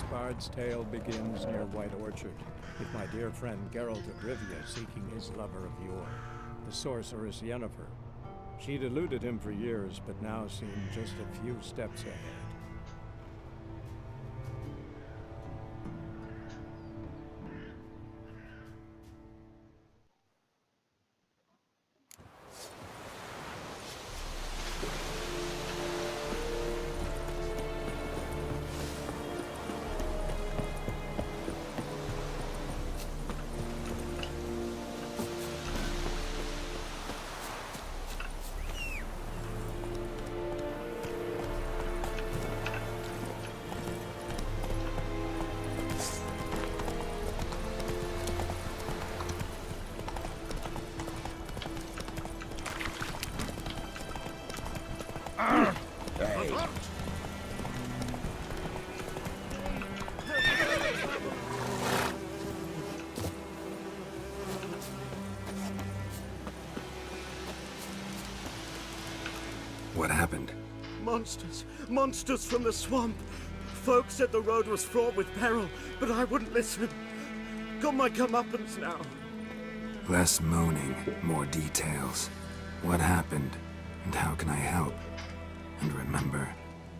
bard's tale begins near White Orchard, with my dear friend Geralt of Rivia seeking his lover of yore, the sorceress Yennefer. She'd eluded him for years, but now seemed just a few steps ahead. What happened? Monsters! Monsters from the swamp! Folks said the road was fraught with peril, but I wouldn't listen. Got my comeuppance now. Less moaning, more details. What happened, and how can I help? And remember,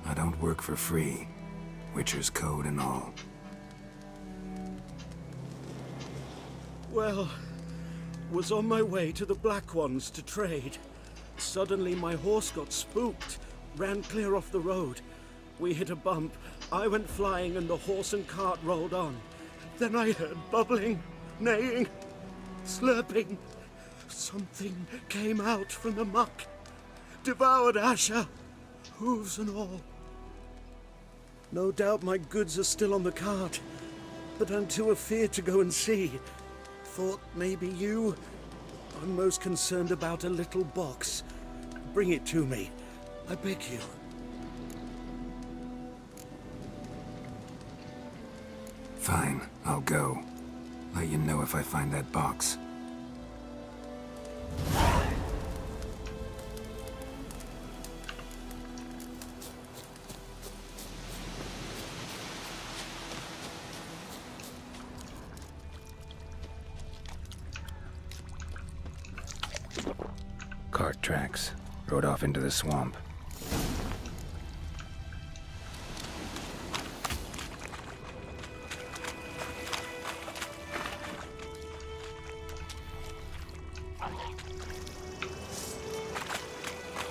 I don't work for free. Witcher's code and all. Well, was on my way to the Black Ones to trade. Suddenly my horse got spooked, ran clear off the road. We hit a bump, I went flying and the horse and cart rolled on. Then I heard bubbling, neighing, slurping. Something came out from the muck, devoured Asher, hooves and all. No doubt my goods are still on the cart, but I'm too afeard to go and see. Thought maybe you... I'm most concerned about a little box. Bring it to me, I beg you. Fine, I'll go. Let you know if I find that box. Cart tracks. Rode off into the swamp.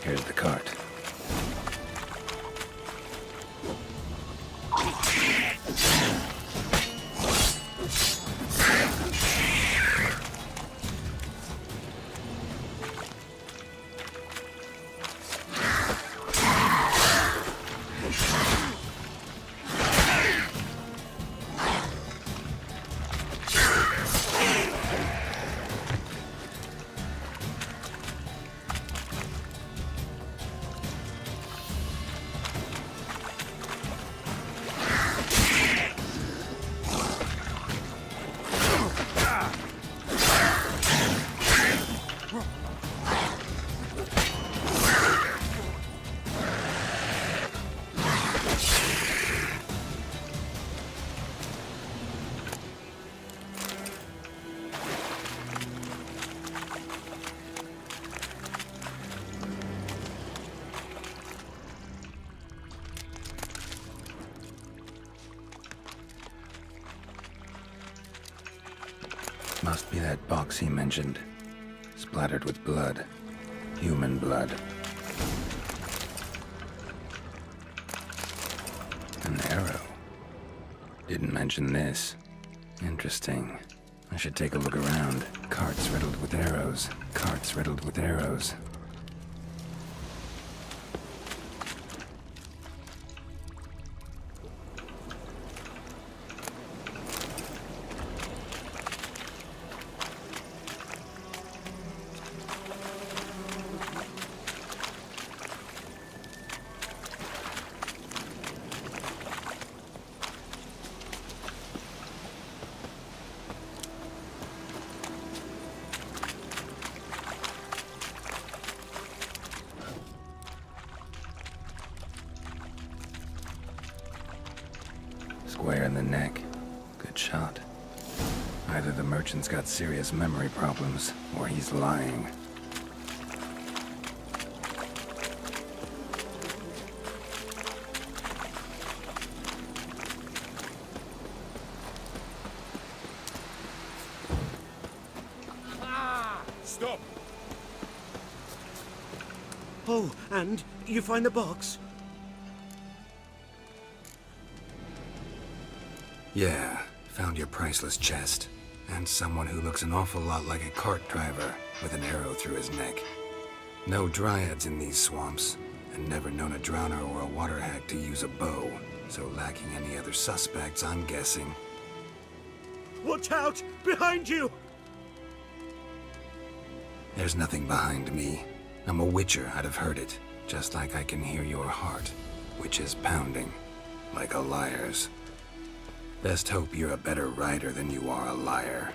Here's the cart. Must be that box he mentioned. Splattered with blood. Human blood. An arrow. Didn't mention this. Interesting. I should take a look around. Carts riddled with arrows. Carts riddled with arrows. Square in the neck. Good shot. Either the merchant's got serious memory problems, or he's lying. Stop! Oh, and you find the box? Yeah, found your priceless chest. And someone who looks an awful lot like a cart driver with an arrow through his neck. No dryads in these swamps, and never known a drowner or a water hag to use a bow. So lacking any other suspects, I'm guessing. Watch out! Behind you! There's nothing behind me. I'm a witcher, I'd have heard it. Just like I can hear your heart, which is pounding, like a liar's. Best hope you're a better rider than you are a liar.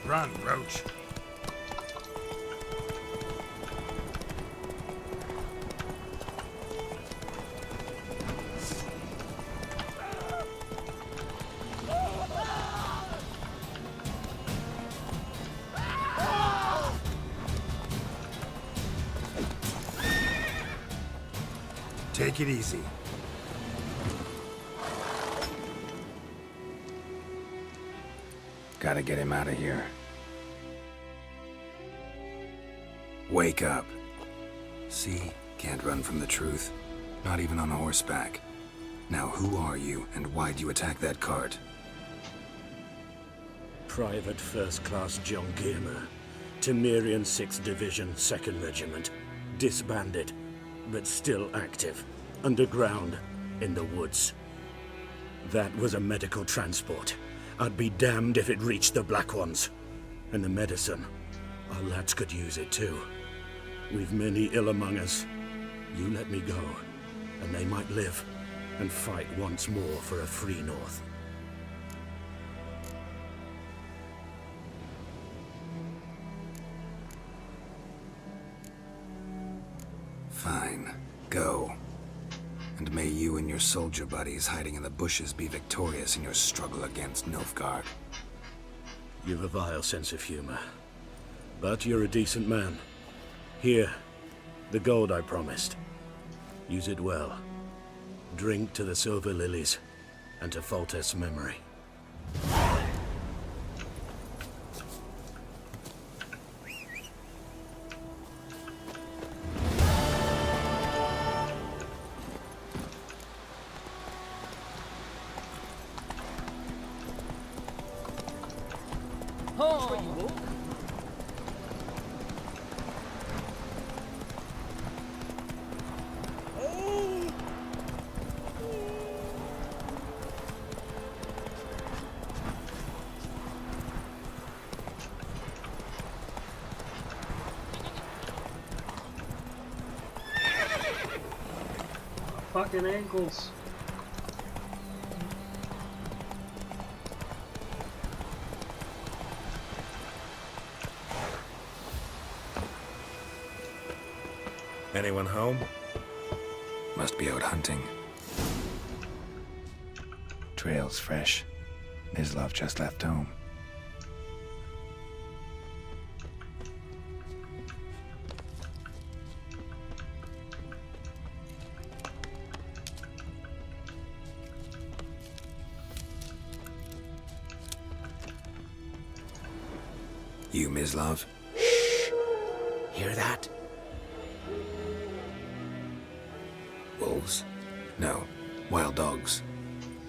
Run, Roach. Take it easy. Gotta get him out of here. Wake up. See? Can't run from the truth. Not even on horseback. Now who are you, and why'd you attack that cart? Private First Class John Giermer, Temerian 6th Division, 2nd Regiment. Disbanded, but still active. Underground, in the woods. That was a medical transport. I'd be damned if it reached the Black Ones. And the medicine, our lads could use it too. We've many ill among us. You let me go, and they might live and fight once more for a free North. Fine. Go. And may you and your soldier buddies hiding in the bushes be victorious in your struggle against Nilfgaard. You've a vile sense of humor. But you're a decent man. Here, the gold I promised. Use it well. Drink to the silver lilies, and to Foltest's memory. Fucking ankles. Anyone home? Must be out hunting. Trail's fresh. Mislav just left home. You, Mislav? Hear that? Wolves? No. Wild dogs.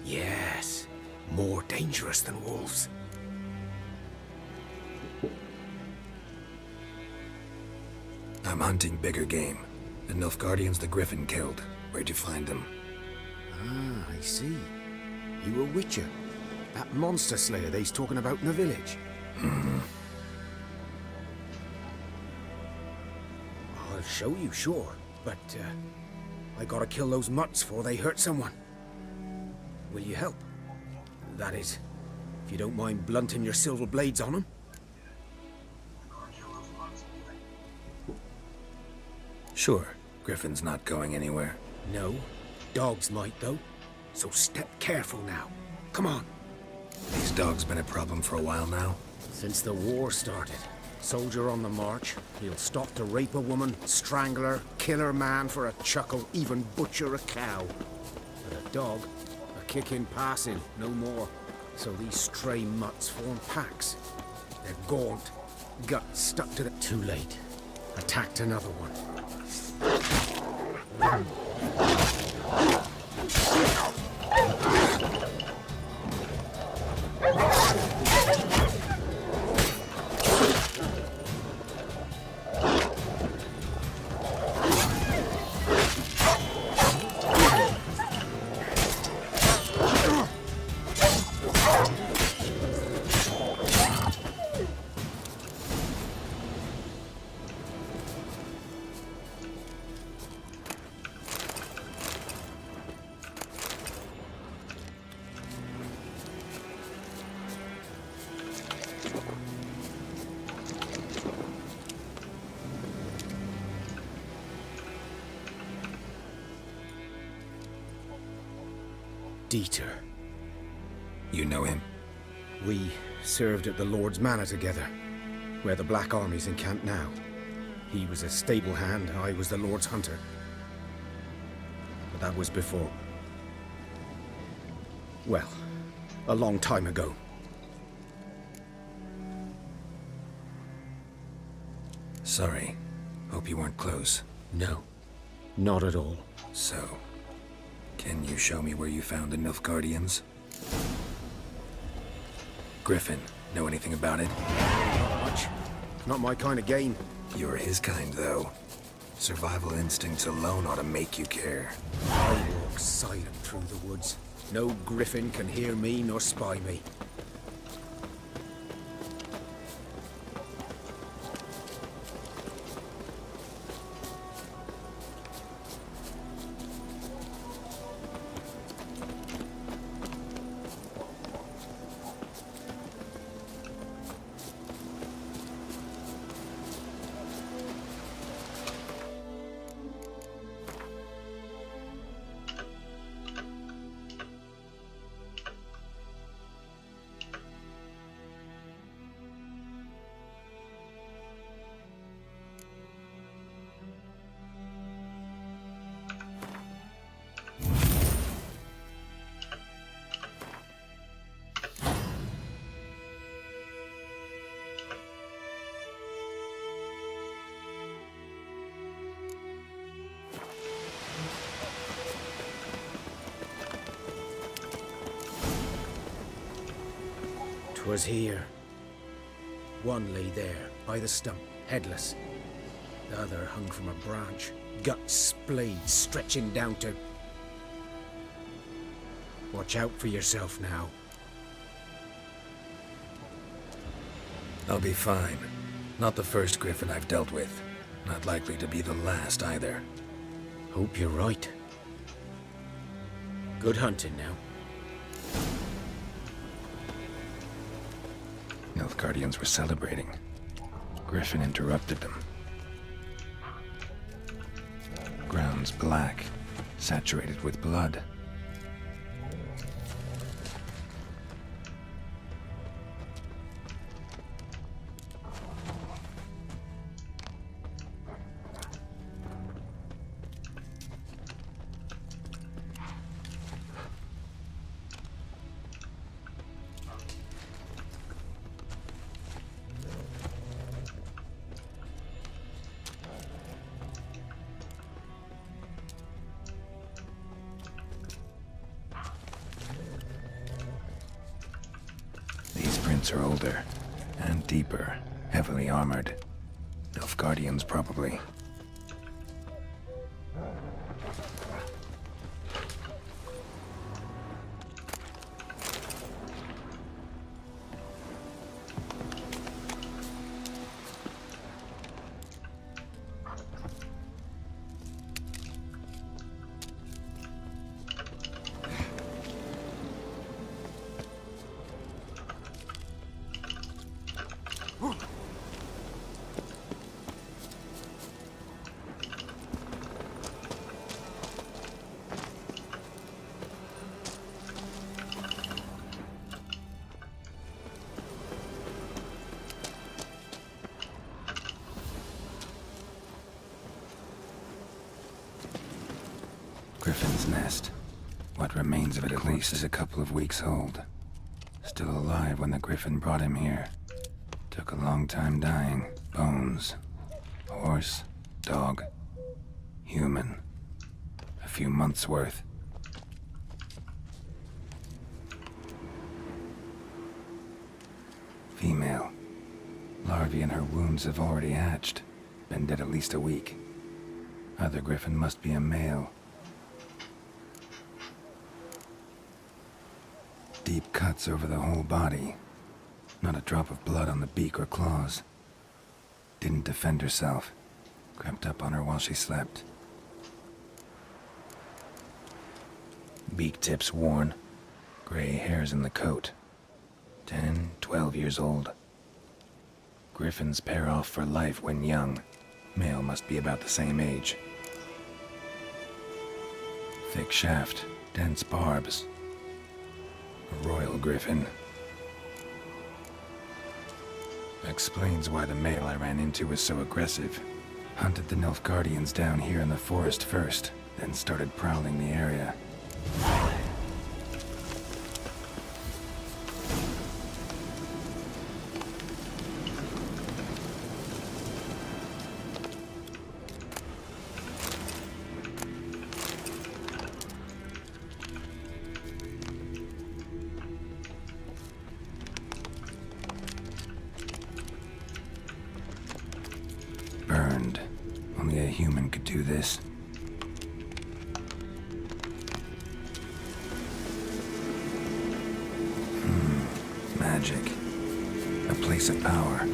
Yes. More dangerous than wolves. I'm hunting bigger game. The Nilfgaardians the Griffin killed. Where'd you find them? Ah, I see. You a witcher. That monster slayer they's talking about in the village. I'll show you, sure. But, I gotta kill those mutts before they hurt someone. Will you help? That is, if you don't mind blunting your silver blades on them. Sure, Griffin's not going anywhere. No, dogs might though. So step careful now. Come on. These dogs been a problem for a while now. Since the war started. Soldier on the march, he'll stop to rape a woman, strangle her, kill her man for a chuckle, even butcher a cow. But a dog, a kick in passing, no more. So these stray mutts form packs. They're gaunt, guts stuck to the... Too late. Attacked another one. Dieter. You know him? We served at the Lord's Manor together, where the Black Army's encamped now. He was a stable hand, I was the Lord's hunter. But that was before... well, a long time ago. Sorry. Hope you weren't close. No, not at all. So, can you show me where you found the Nilfgaardians? Griffin, know anything about it? Not much. Not my kind of game. You're his kind, though. Survival instincts alone ought to make you care. I walk silent through the woods. No griffin can hear me nor spy me. Was here. One lay there, by the stump, headless. The other hung from a branch, guts splayed, stretching down to... Watch out for yourself now. I'll be fine. Not the first griffin I've dealt with. Not likely to be the last, either. Hope you're right. Good hunting now. Nilfgaardians were celebrating. Griffin interrupted them. Ground's black, saturated with blood. Are older and deeper, heavily armored. Nilfgaardians, probably. griffin's nest. What remains of it at least is a couple of weeks old. Still alive when the griffin brought him here. Took a long time dying. Bones. Horse. Dog. Human. A few months' worth. Female. Larvae in her wounds have already hatched. Been dead at least a week. Other griffin must be a male. Deep cuts over the whole body. Not a drop of blood on the beak or claws. Didn't defend herself. Crept up on her while she slept. Beak tips worn. Gray hairs in the coat. 10, 12 years old. Griffins pair off for life when young. Male must be about the same age. Thick shaft, dense barbs. A royal griffin. Explains why the male I ran into was so aggressive. Hunted the Nilfgaardians down here in the forest first, then started prowling the area. Burned. Only a human could do this. Magic. A place of power.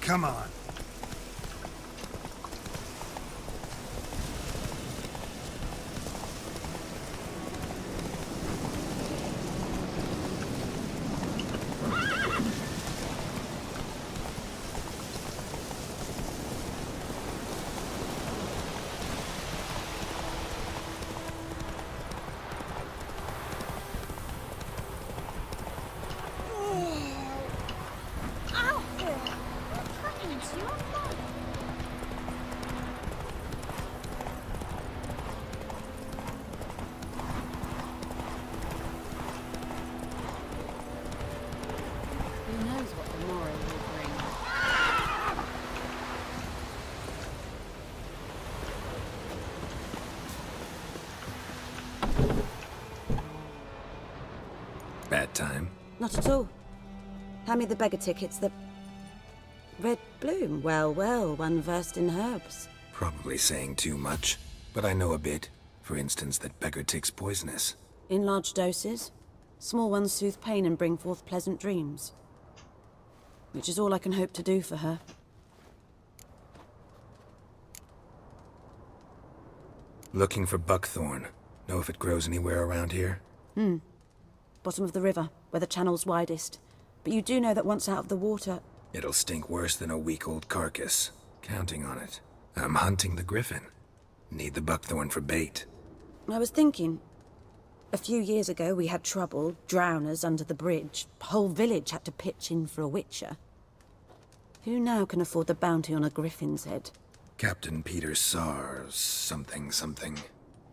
Come on. Who knows what the morrow will bring? Bad time. Not at all. Hand me the beggar tickets, the... Red bloom. Well, well, one versed in herbs. Probably saying too much, but I know a bit. For instance, that beggar tick's poisonous. In large doses. Small ones soothe pain and bring forth pleasant dreams. Which is all I can hope to do for her. Looking for buckthorn. Know if it grows anywhere around here? Bottom of the river, where the channel's widest. But you do know that once out of the water... It'll stink worse than a week-old carcass. Counting on it. I'm hunting the griffin. Need the buckthorn for bait. I was thinking... A few years ago we had trouble, drowners under the bridge. Whole village had to pitch in for a witcher. Who now can afford the bounty on a griffin's head? Captain Peter Sars, something.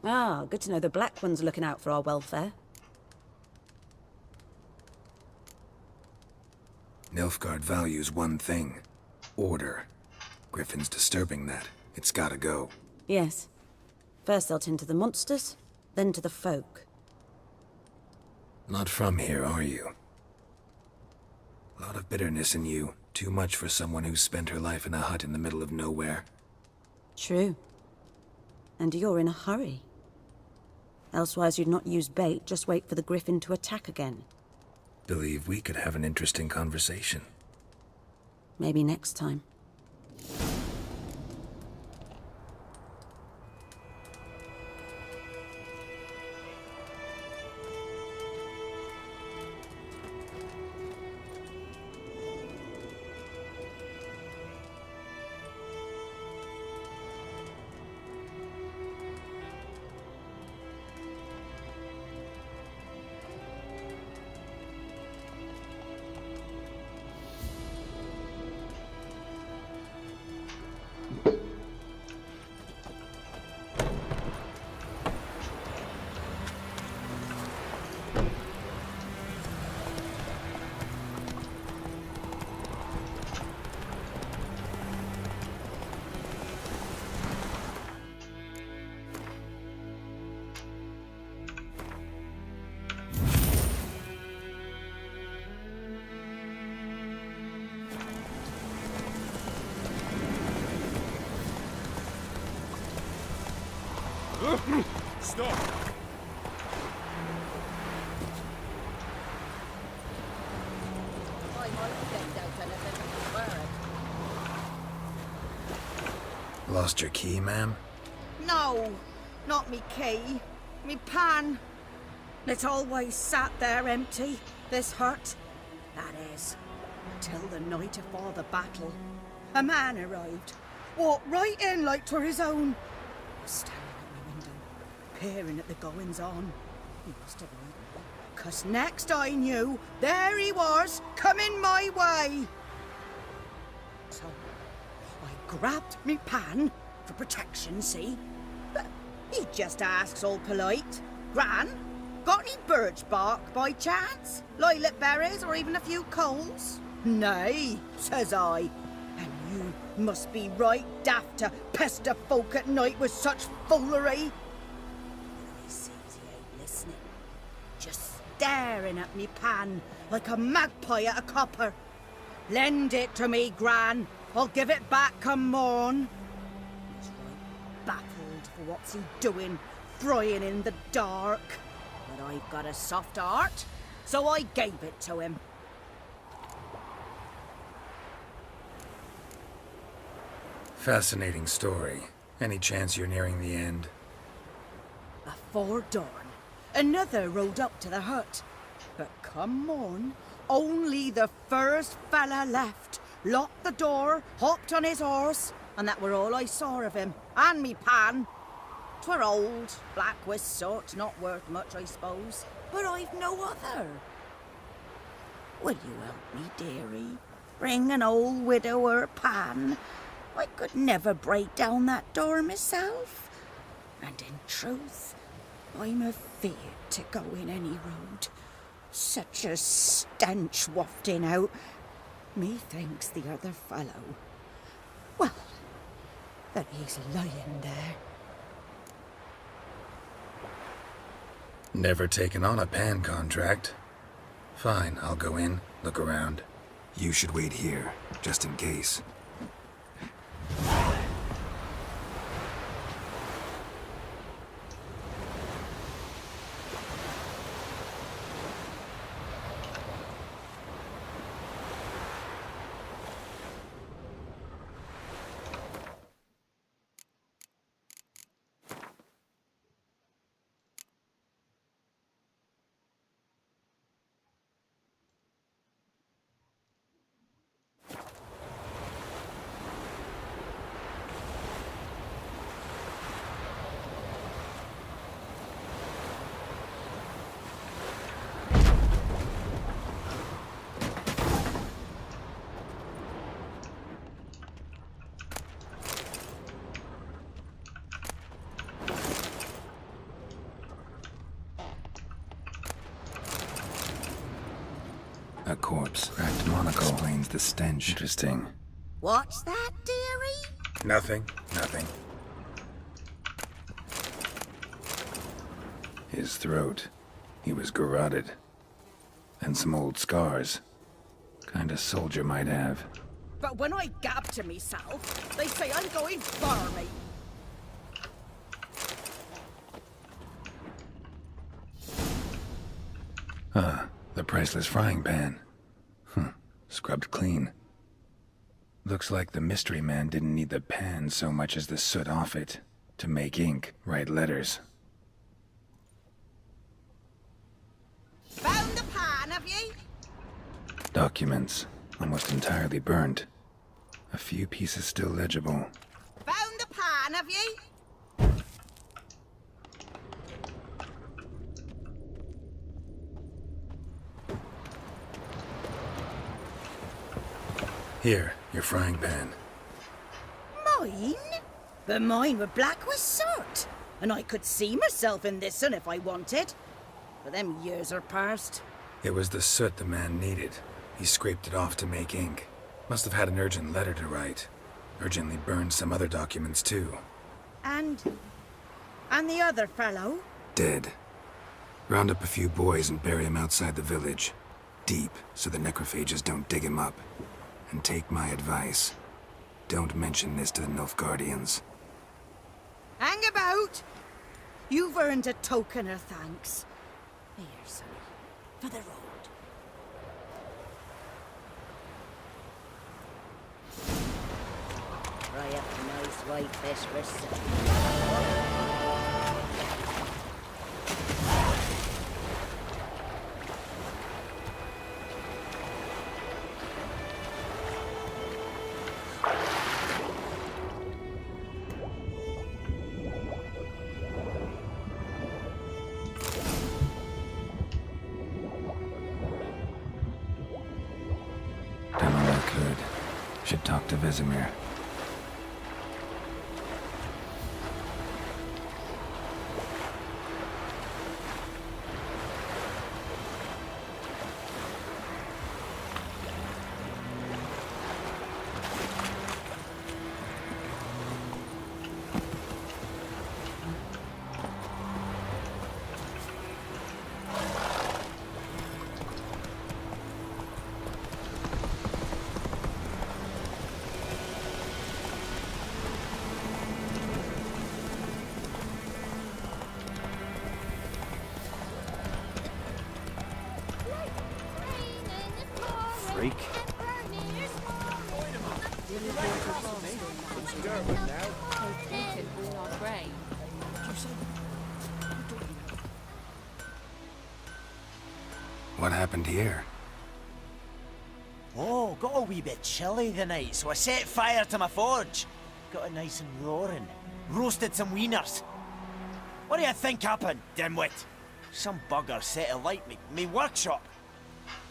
Ah, good to know the Black One's looking out for our welfare. Nilfgaard values one thing. Order. Griffin's disturbing that. It's gotta go. Yes. First they'll tend to the monsters, then to the folk. Not from here, are you? A lot of bitterness in you. Too much for someone who's spent her life in a hut in the middle of nowhere. True. And you're in a hurry. Elsewise you'd not use bait, just wait for the griffin to attack again. Believe we could have an interesting conversation. Maybe next time. Stop! Lost your key, ma'am? No, not me key. Me pan. It's always sat there empty, this hut. That is, till the night afore the battle. A man arrived, walked right in like 'twere his own. Standing at my window, peering at the goings-on. He must have lied, 'cause next I knew, there he was, coming my way. So, I grabbed me pan, for protection, see? But he just asks all polite, Gran, got any birch bark by chance? Lilac berries or even a few coals? Nay, says I. And you must be right daft to pester folk at night with such foolery. He sees he ain't listening, just staring at me pan like a magpie at a copper. Lend it to me, Gran. I'll give it back come morn. He's right baffled for what's he doing, frying in the dark. But I've got a soft heart, so I gave it to him. Fascinating story. Any chance you're nearing the end? Afore dawn, another rode up to the hut. But come morn, only the first fella left. Locked the door, hopped on his horse, and that were all I saw of him. And me pan. 'Twere old, black with soot, not worth much, I suppose. But I've no other. Will you help me, dearie? Bring an old widower pan. I could never break down that door myself. And in truth, I'm afeard to go in any road. Such a stench wafting out. Methinks the other fellow, well, that he's lying there. Never taken on a pan contract. Fine, I'll go in, look around. You should wait here, just in case. A corpse, cracked monocle, explains the stench. Interesting. What's that, dearie? Nothing. His throat. He was garroted. And some old scars. Kind of soldier might have. But when I gab to myself, they say I'm going barmy. The priceless frying pan. Scrubbed clean. Looks like the mystery man didn't need the pan so much as the soot off it to make ink, write letters. Found the pan, have ye? Documents, almost entirely burnt. A few pieces still legible. Found the pan, have ye? Here, your frying pan. Mine? But mine were black with soot. And I could see myself in this one if I wanted. But them years are past. It was the soot the man needed. He scraped it off to make ink. Must have had an urgent letter to write. Urgently burned some other documents too. And the other fellow? Dead. Round up a few boys and bury him outside the village. Deep, so the necrophages don't dig him up. And take my advice. Don't mention this to the Nilfgaardians. Hang about! You've earned a token of thanks. Here, sonny, for the road. Fry up a nice white fish for supper. Done all I could. Should talk to Vesemir. Freak. What happened here? Oh, got a wee bit chilly the night, so I set fire to my forge. Got it nice and roaring. Roasted some wieners. What do you think happened, dimwit? Some bugger set alight me workshop.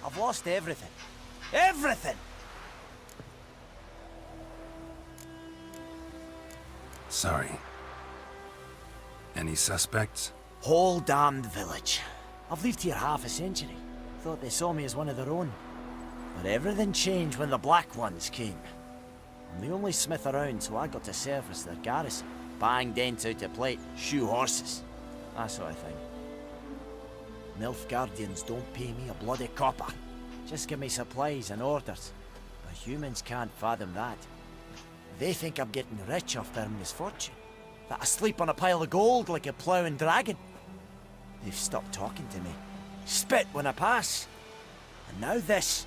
I've lost everything. Everything! Sorry. Any suspects? Whole damned village. I've lived here half a century. Thought they saw me as one of their own. But everything changed when the Black Ones came. I'm the only smith around, so I got to service their garrison. Bang dents out of plate, shoe horses. That sort of thing. Nilfgaardians don't pay me a bloody copper. Just give me supplies and orders. But humans can't fathom that. They think I'm getting rich off their misfortune. That I sleep on a pile of gold like a ploughing dragon. They've stopped talking to me. Spit when I pass. And now this.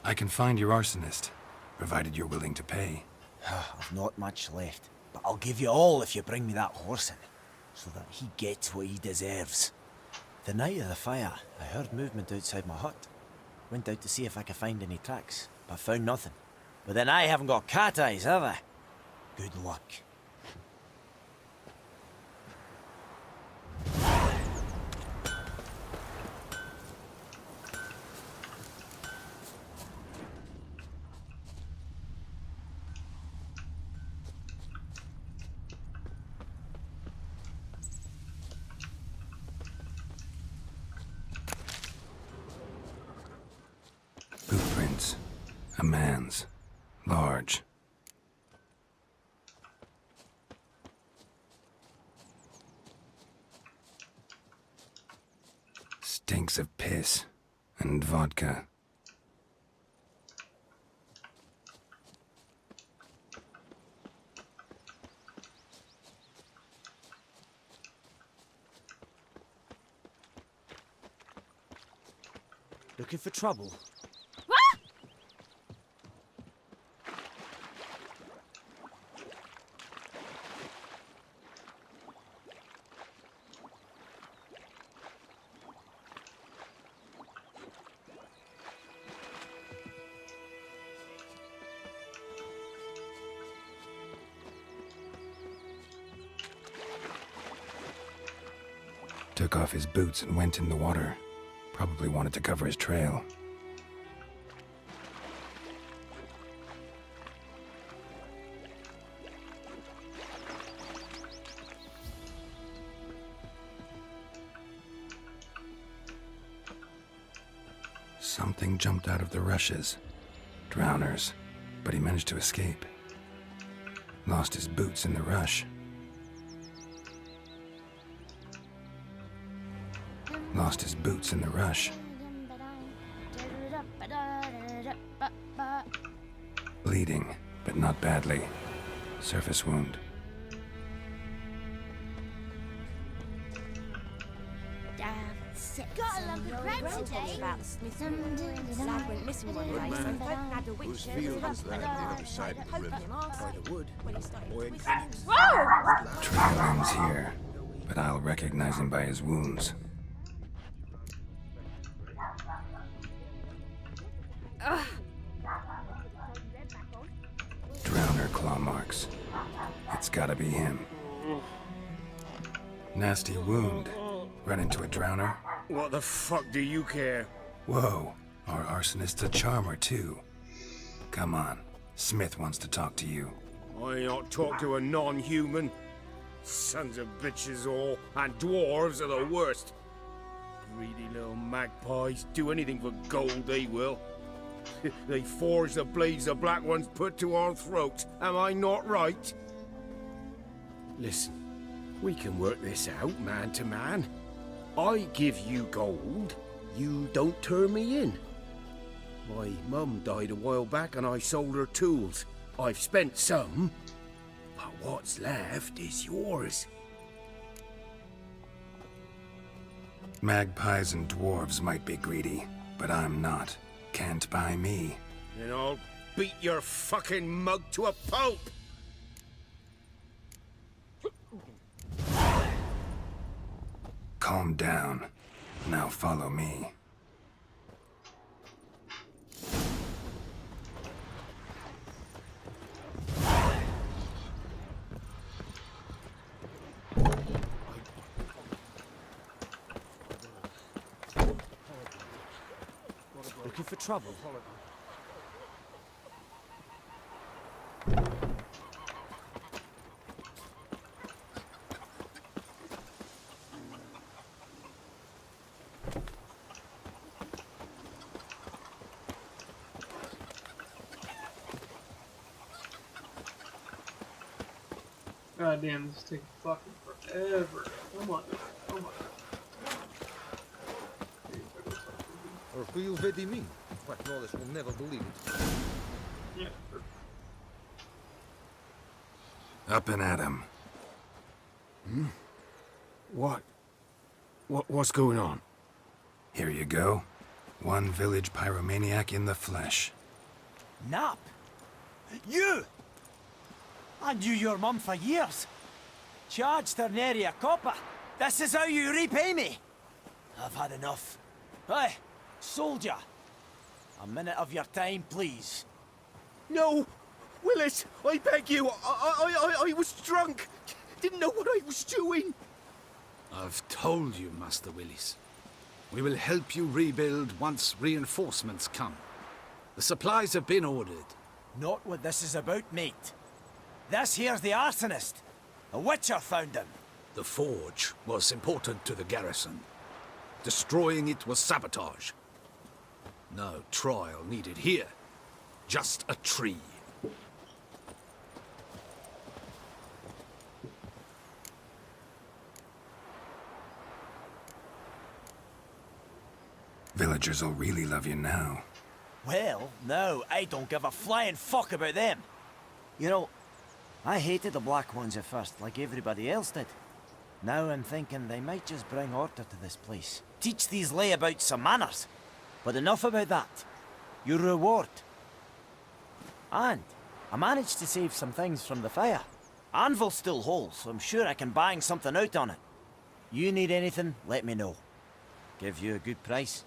I can find your arsonist, provided you're willing to pay. I've not much left, but I'll give you all if you bring me that horse in, so that he gets what he deserves. The night of the fire, I heard movement outside my hut. Went out to see if I could find any tracks, but found nothing. But then I haven't got cat eyes, have I? Good luck. Footprints. A man's. Large. Stinks of piss and vodka. Looking for trouble? Took off his boots and went in the water. Probably wanted to cover his trail. Something jumped out of the rushes. Drowners. But he managed to escape. Lost his boots in the rush. Lost his boots in the rush. Bleeding, but not badly. Surface wound. Got a lump of bread today. Lad went missing one day, so folk had a witch. Whose field is that on the other side of the river? By the wood. Boy, Trail ends here, but I'll recognize him by his wounds. Drowner claw marks. It's gotta be him. Nasty wound. Run into a drowner? what the fuck do you care? Whoa, our arsonist's a charmer too. Come on, Smith wants to talk to you. I ain't not talk to a non-human. Sons of bitches all, and dwarves are the worst. Greedy little magpies, do anything for gold they will. They forge the blades the black ones put to our throats, am I not right? Listen, we can work this out man to man. I give you gold, you don't turn me in. My mum died a while back and I sold her tools. I've spent some, but what's left is yours. Magpies and dwarves might be greedy, but I'm not. Can't buy me. Then I'll beat your fucking mug to a pulp! Calm down. Now follow me. Looking for trouble? God damn, this is taking fucking forever. Come on. Come on. Or who you really mean? What knowledge will never believe it. Yeah. Up and at him. What's going on? Here you go. One village pyromaniac in the flesh. Nap? You! I knew your mum for years. Charged her nary a copper. This is how you repay me. I've had enough. Hey, soldier. A minute of your time, please. No! Willis, I beg you, I was drunk. Didn't know what I was doing. I've told you, Master Willis. We will help you rebuild once reinforcements come. The supplies have been ordered. Not what this is about, mate. This here's the arsonist. A witcher found him. The forge was important to the garrison. Destroying it was sabotage. No trial needed here. Just a tree. Villagers will really love you now. Well, no, I don't give a flying fuck about them. You know, I hated the Black Ones at first, like everybody else did. Now I'm thinking they might just bring order to this place. Teach these layabouts some manners. But enough about that. Your reward. And I managed to save some things from the fire. Anvil's still whole, so I'm sure I can bang something out on it. You need anything, let me know. Give you a good price.